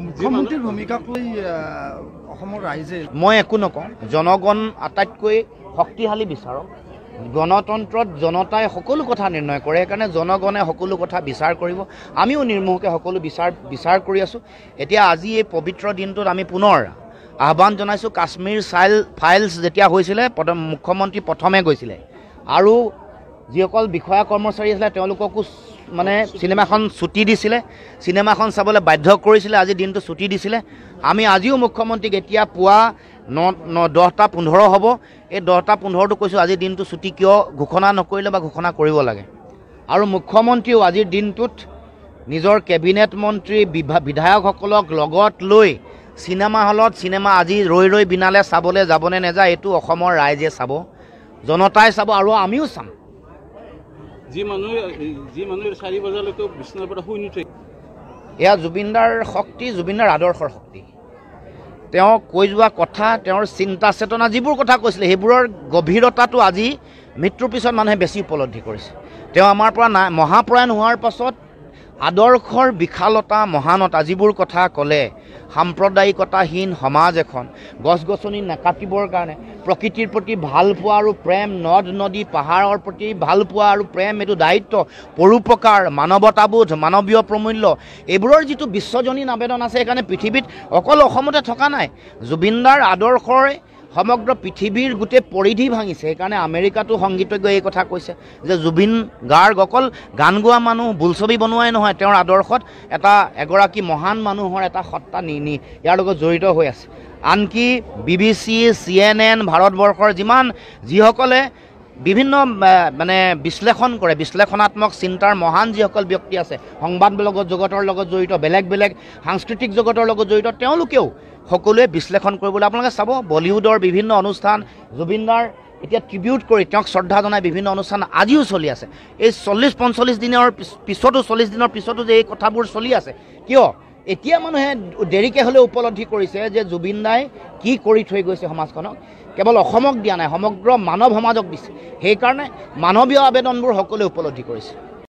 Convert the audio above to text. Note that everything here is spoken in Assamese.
মুখ্যমন্ত্ৰীৰ ভূমিকাক লৈ অসমৰ ৰাইজে মই একো নকওঁ জনগণ আটাইতকৈ শক্তিশালী বিচাৰক গণতন্ত্ৰত জনতাই সকলো কথা নিৰ্ণয় কৰে সেইকাৰণে জনগণে সকলো কথা বিচাৰ কৰিব আমিও নিৰ্মোহকে সকলো বিচাৰ কৰি আছোঁ এতিয়া আজি এই পবিত্ৰ দিনটোত আমি পুনৰ আহ্বান জনাইছোঁ কাশ্মীৰ ফাইলছ যেতিয়া হৈছিলে মুখ্যমন্ত্ৰী প্ৰথমে গৈছিলে আৰু যিসকল বিষয়া কৰ্মচাৰী আছিলে তেওঁলোককো মানে চিনেমাখন ছুটি দিছিলে চিনেমাখন চাবলৈ বাধ্য কৰিছিলে আজি দিনটো ছুটি দিছিলে আমি আজিও মুখ্যমন্ত্ৰীক এতিয়া পুৱা 10:15 হ'ব এই 10:15টো কৈছোঁ আজি দিনটো ছুটি কিয় ঘোষণা নকৰিলে বা ঘোষণা কৰিব লাগে আৰু মুখ্যমন্ত্ৰীও আজিৰ দিনটোত নিজৰ কেবিনেট মন্ত্ৰী বিধায়কসকলক লগত লৈ চিনেমা হলত চিনেমা আজি ৰৈ বিনালে চাবলৈ যাবনে নেযায় এইটো অসমৰ ৰাইজে চাব জনতাই চাব আৰু আমিও চাম যি মানুহে 4 বজালৈকে বিছনাৰ পৰা শুই নুঠে এয়া জুবিনদাৰ শক্তি জুবিনদাৰ আদৰ্শৰ শক্তি তেওঁ কৈ যোৱা কথা তেওঁৰ চিন্তা চেতনা যিবোৰ কথা কৈছিলে সেইবোৰৰ গভীৰতাটো আজি মৃত্যুৰ পিছত মানুহে বেছি উপলব্ধি কৰিছে তেওঁ আমাৰ পৰা মহাপ্ৰয়াণ হোৱাৰ পাছত আদৰ্শৰ বিশালতা মহানতা যিবোৰ কথা ক'লে সাম্প্ৰদায়িকতাহীন সমাজ এখন গছ গছনি নাকাটিবৰ কাৰণে প্ৰকৃতিৰ প্ৰতি ভাল পোৱা আৰু প্ৰেম নদ নদী পাহাৰৰ প্ৰতি ভাল পোৱা আৰু প্ৰেম এইটো দায়িত্ব পৰোপকাৰ মানৱতাবোধ মানৱীয় প্ৰমূল্য এইবোৰৰ যিটো বিশ্বজনীন আবেদন আছে সেইকাৰণে পৃথিৱীত অকল অসমতে থকা নাই জুবিনদাৰ আদৰ্শৰ সমগ্ৰ পৃথিৱীৰ গোটেই পৰিধি ভাঙিছে সেইকাৰণে আমেৰিকাতো সংগীতজ্ঞ এই কথা কৈছে যে জুবিন গাৰ্গ অকল গান গোৱা মানুহ বোলছবি বনোৱাই নহয় তেওঁৰ আদৰ্শত এগৰাকী মহান মানুহৰ এটা সত্তা ইয়াৰ লগত জড়িত হৈ আছে আনকি BBC CNN ভাৰতবৰ্ষৰ যিসকলে বিভিন্ন মানে বিশ্লেষণ কৰে বিশ্লেষণাত্মক চিন্তাৰ মহান যিসকল ব্যক্তি আছে সংবাদ জগতৰ লগত জড়িত বেলেগ সাংস্কৃতিক জগতৰ লগত জড়িত তেওঁলোকেও সকলোৱে বিশ্লেষণ কৰিবলৈ আপোনালোকে চাব বলিউডৰ বিভিন্ন অনুষ্ঠান জুবিনদাৰ এতিয়া ট্ৰিবিউট কৰি তেওঁক শ্ৰদ্ধা জনাই বিভিন্ন অনুষ্ঠান আজিও চলি আছে এই 40-45 দিনৰ পিছতো 40 দিনৰ পিছতো যে এই কথাবোৰ চলি আছে কিয় এতিয়া মানুহে দেৰিকৈ হ'লেও উপলব্ধি কৰিছে যে জুবিনদাই কি কৰি থৈ গৈছে সমাজখনক কেৱল অসমক দিয়া নাই সমগ্ৰ মানৱ সমাজক দিছে সেইকাৰণে মানৱীয় আবেদনবোৰ সকলোৱে উপলব্ধি কৰিছে